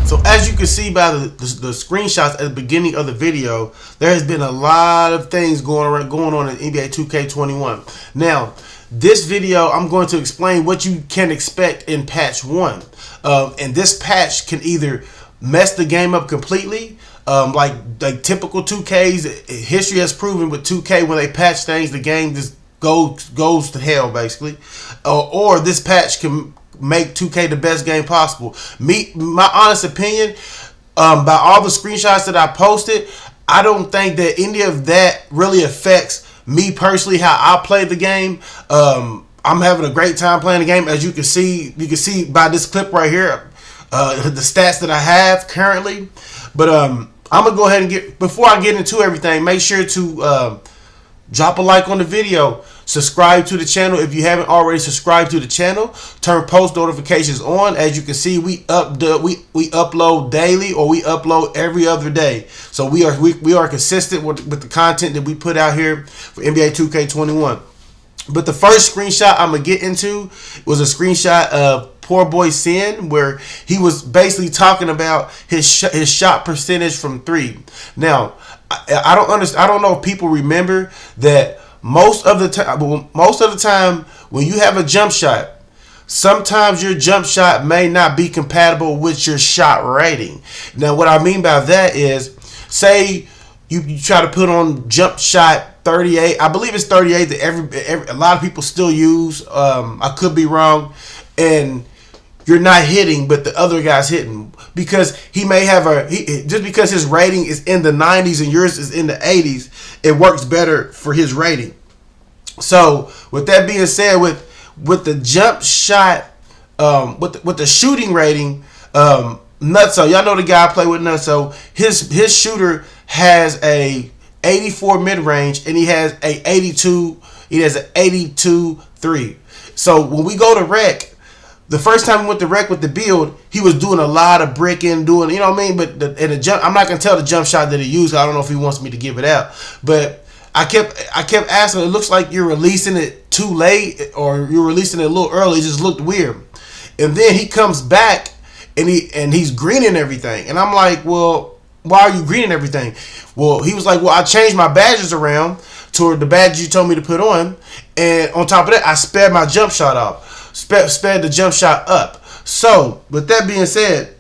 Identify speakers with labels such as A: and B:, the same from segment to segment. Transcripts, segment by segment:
A: So as you can see by the screenshots at the beginning of the video, there has been a lot of things going on in NBA 2K21. Now, this video, I'm going to explain what you can expect in patch 1. And this patch can either mess the game up completely, like typical 2Ks. History has proven with 2K, when they patch things, the game just goes to hell, basically. Or this patch can make 2K the best game possible. My honest opinion, by all the screenshots that I posted, I don't think that any of that really affects me personally, how I play the game. I'm having a great time playing the game, as you can see by this clip right here, the stats that I have currently. But I'm gonna go ahead and before I get into everything, make sure to drop a like on the video. Subscribe to the channel if you haven't already subscribed to the channel. Turn post notifications on. As you can see, we upload daily, or we upload every other day. So we are consistent with the content that we put out here for NBA 2K21. But the first screenshot I'm gonna get into was a screenshot of Poor Boy Sin, where he was basically talking about his shot percentage from 3. Now, I don't know if people remember that most of the time when you have a jump shot, sometimes your jump shot may not be compatible with your shot rating. Now, what I mean by that is, say you try to put on jump shot 38. I believe it's 38 that a lot of people still use. I could be wrong, and you're not hitting, but the other guy's hitting, because he may have just because his rating is in the 90s and yours is in the 80s, it works better for his rating. So with that being said, with the jump shot, with the shooting rating, Nutso, y'all know the guy I play with, Nutso. His shooter has a 84 mid range, and he has a 82. He has an 82-3. So when we go to rec, the first time we went to rec with the build, he was doing a lot of bricking, doing, you know what I mean? But the jump, I'm not gonna tell the jump shot that he used. I don't know if he wants me to give it out. But I kept asking, it looks like you're releasing it too late, or you're releasing it a little early. It just looked weird. And then he comes back and he's greening everything. And I'm like, well, why are you greening everything? Well, he was like, well, I changed my badges around toward the badges you told me to put on. And on top of that, I sped my jump shot off. Sped the jump shot up. So with that being said,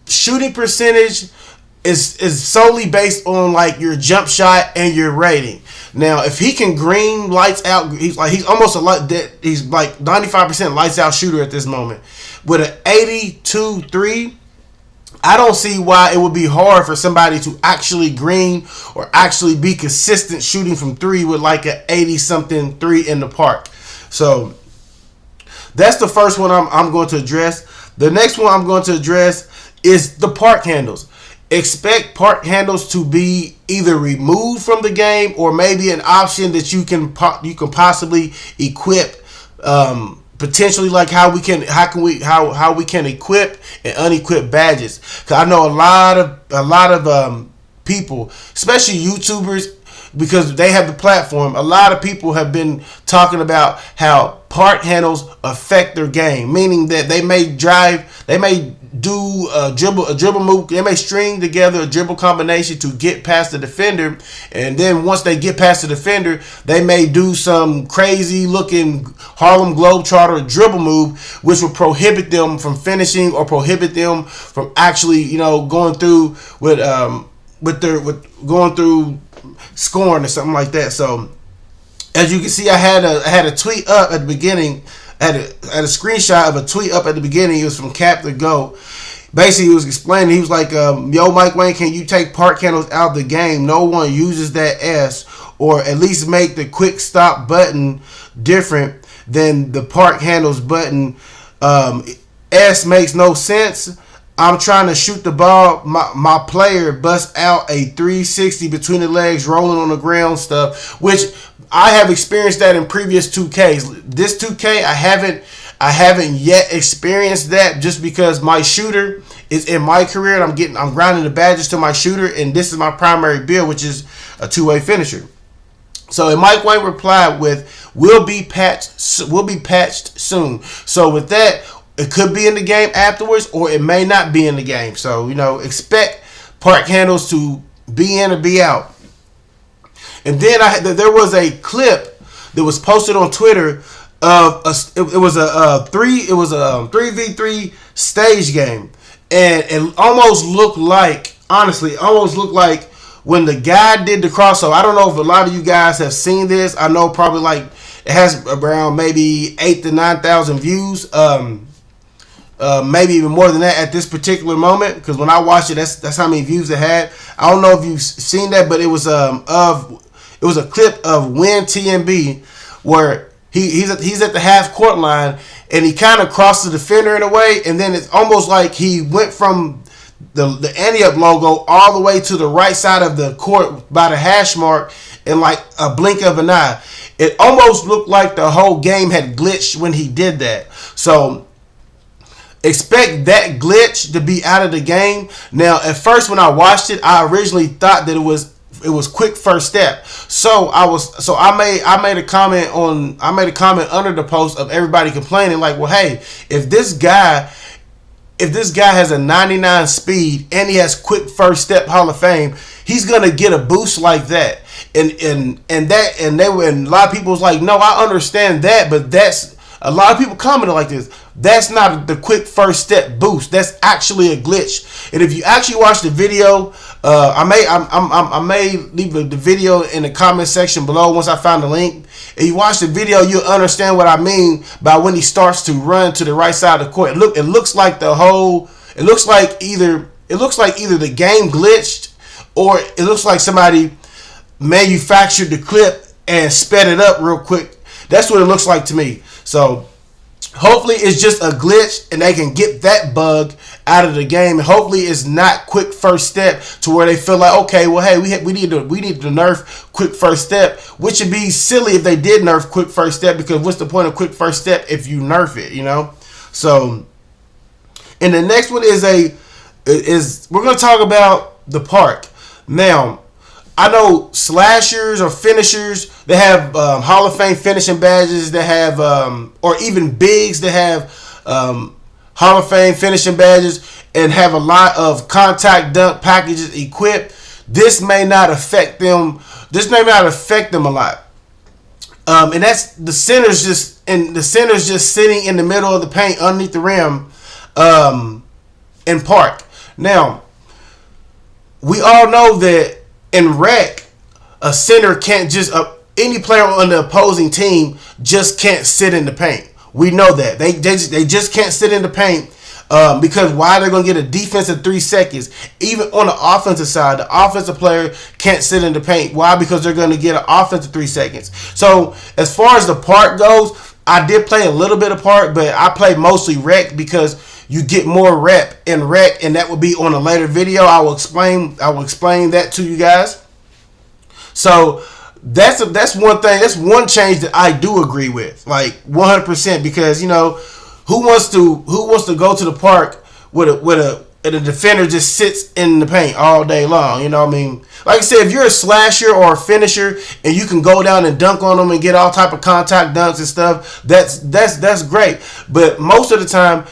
A: shooting percentage is solely based on like your jump shot and your rating. Now, if he can green lights out, he's almost he's like 95% lights out shooter at this moment. With an 82-3, I don't see why it would be hard for somebody to actually green or actually be consistent shooting from 3 with like an 80-something 3 in the park. So that's the first one I'm going to address. The next one I'm going to address is the park handles. Expect park handles to be either removed from the game, or maybe an option that you can possibly equip. Potentially, like how we can equip and unequip badges. Because I know a lot of people, especially YouTubers, because they have the platform. A lot of people have been talking about how park handles affect their game, meaning that they may do a dribble move, they may string together a dribble combination to get past the defender, and then once they get past the defender, they may do some crazy looking Harlem Globetrotter dribble move, which will prohibit them from finishing, or prohibit them from actually, going through going through scoring or something like that. So as you can see, I had a tweet up at the beginning. I had a screenshot of a tweet up at the beginning. It was from Cap to Go. Basically, he was explaining. He was like, "Yo, Mike Wayne, can you take park handles out of the game? No one uses that S, or at least make the quick stop button different than the park handles button. S makes no sense. I'm trying to shoot the ball. My player busts out a 360 between the legs, rolling on the ground stuff," which I have experienced that in previous 2Ks. This 2K, I haven't yet experienced that, just because my shooter is in my career, and I'm grinding the badges to my shooter, and this is my primary build, which is a two-way finisher. So, and Mike White replied with, "Will be patched soon." So with that, it could be in the game afterwards, or it may not be in the game. So, you know, expect park handles to be in or be out. And then there was a clip that was posted on Twitter of it was a 3v3 stage game, and it almost looked like, honestly, when the guy did the crossover. I don't know if a lot of you guys have seen this. I know probably like it has around maybe 8,000 to 9,000 views, maybe even more than that at this particular moment. Because when I watched it, that's how many views it had. I don't know if you've seen that, but it was a clip of Win TMB where he's at the half court line, and he kind of crossed the defender in a way, and then it's almost like he went from the ante-up logo all the way to the right side of the court by the hash mark in like a blink of an eye. It almost looked like the whole game had glitched when he did that. So expect that glitch to be out of the game. Now, at first when I watched it, I originally thought that it was quick first step. So I made a comment under the post of everybody complaining like, well, hey, if this guy has a 99 speed and he has quick first step Hall of Fame, he's gonna get a boost like that. And a lot of people was like, no, I understand that, but that's a lot of people commented like this. That's not the quick first step boost. That's actually a glitch. And if you actually watch the video, I may leave the video in the comment section below once I find the link. If you watch the video, you'll understand what I mean by when he starts to run to the right side of the court. It looks like either the game glitched, or it looks like somebody manufactured the clip and sped it up real quick. That's what it looks like to me. So hopefully it's just a glitch and they can get that bug out of the game. And hopefully it's not quick first step to where they feel like, okay, well, hey, we need to nerf quick first step, which would be silly if they did nerf quick first step, because what's the point of quick first step if you nerf it, you know? So, and the next one is we're going to talk about the park. Now, I know slashers or finishers, they have Hall of Fame finishing badges. They have, or even bigs that have Hall of Fame finishing badges and have a lot of contact dunk packages equipped. This may not affect them. This may not affect them a lot. And that's the center's just sitting in the middle of the paint underneath the rim in park. Now, we all know that in rec, a center can't just any player on the opposing team just can't sit in the paint. We know that they just can't sit in the paint because why? They're gonna get a defensive 3 seconds. Even on the offensive side, the offensive player can't sit in the paint. Why? Because they're gonna get an offensive 3 seconds. So as far as the park goes, I did play a little bit of park, but I played mostly rec because you get more rep in rec, and that will be on a later video. I will explain that to you guys. So that's one thing. That's one change that I do agree with, like 100%, because you know who wants to go to the park with a defender just sits in the paint all day long. You know what I mean? Like I said, if you're a slasher or a finisher and you can go down and dunk on them and get all type of contact dunks and stuff, that's great. But most of the time,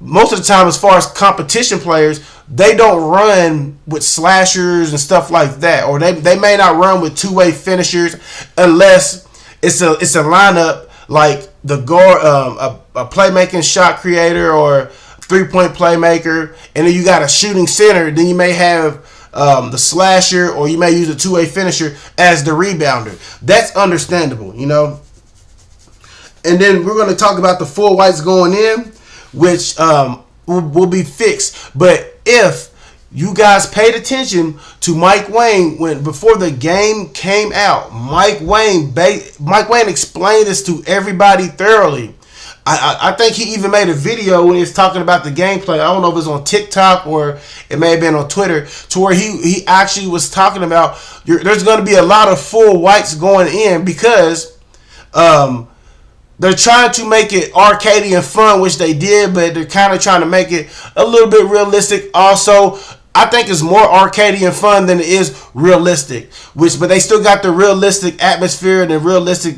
A: as far as competition players, they don't run with slashers and stuff like that, or they may not run with two-way finishers unless it's a lineup like the guard, a playmaking shot creator or three-point playmaker, and then you got a shooting center. Then you may have the slasher, or you may use a two-way finisher as the rebounder. That's understandable, you know. And then we're going to talk about the full whites going in, which will be fixed. But if you guys paid attention to Mike Wang before the game came out, Mike Wang explained this to everybody thoroughly. I think he even made a video when he was talking about the gameplay. I don't know if it was on TikTok or it may have been on Twitter, to where he actually was talking about there's going to be a lot of full whites going in because they're trying to make it arcadey and fun, which they did, but they're kind of trying to make it a little bit realistic. Also, I think it's more arcadey and fun than it is realistic. But they still got the realistic atmosphere and the realistic,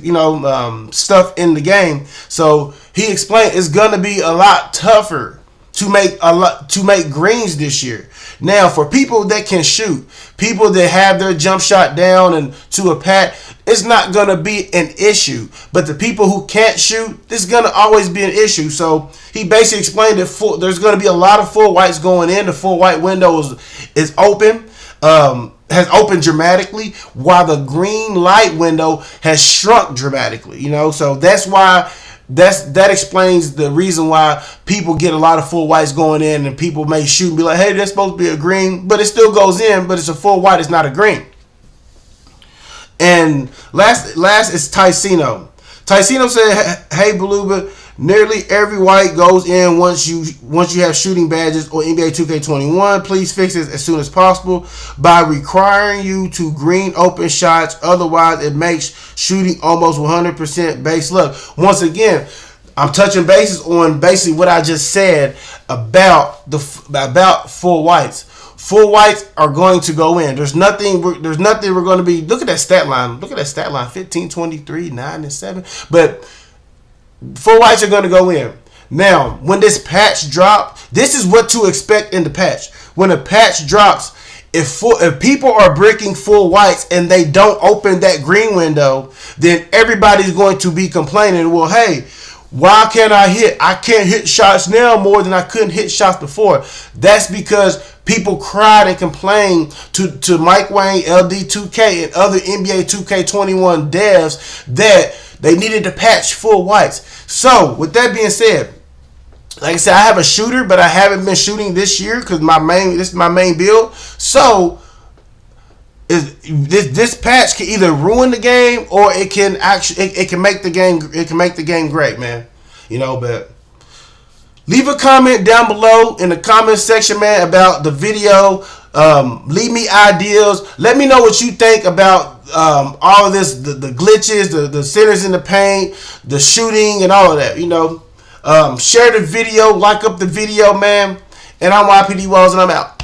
A: stuff in the game. So he explained it's gonna be a lot tougher to make greens this year. Now, for people that can shoot, people that have their jump shot down and to a pat, it's not gonna be an issue. But the people who can't shoot, this is gonna always be an issue. So he basically explained that there's gonna be a lot of full whites going in. The full white window is open. Has opened dramatically, while the green light window has shrunk dramatically. You know, so that's why that explains the reason why people get a lot of full whites going in, and people may shoot and be like, hey, that's supposed to be a green, but it still goes in, but it's a full white, it's not a green. And last is Ticino. Ticino said, hey, Beluga, nearly every white goes in once you have shooting badges or NBA 2K21. Please fix this as soon as possible by requiring you to green open shots. Otherwise, it makes shooting almost 100% base luck. Once again, I'm touching bases on basically what I just said about full whites. Full whites are going to go in. There's nothing we're going to be. Look at that stat line. 15, 23, 9, and 7. But full whites are going to go in. Now, when this patch drops, this is what to expect in the patch. When a patch drops, if people are bricking full whites and they don't open that green window, then everybody's going to be complaining, well, hey, why can't I hit? I can't hit shots now more than I couldn't hit shots before. That's because people cried and complained to Mike Wayne, LD2K, and other NBA 2K21 devs that they needed to patch full whites. So, with that being said, like I said, I have a shooter, but I haven't been shooting this year because this is my main build. So, this patch can either ruin the game or it can make the game great, man. You know, but leave a comment down below in the comment section, man, about the video. Leave me ideas. Let me know what you think about all of this, the glitches, the centers in the paint, the shooting, and all of that. You know, share the video, like up the video, man. And I'm YPDWallz, and I'm out.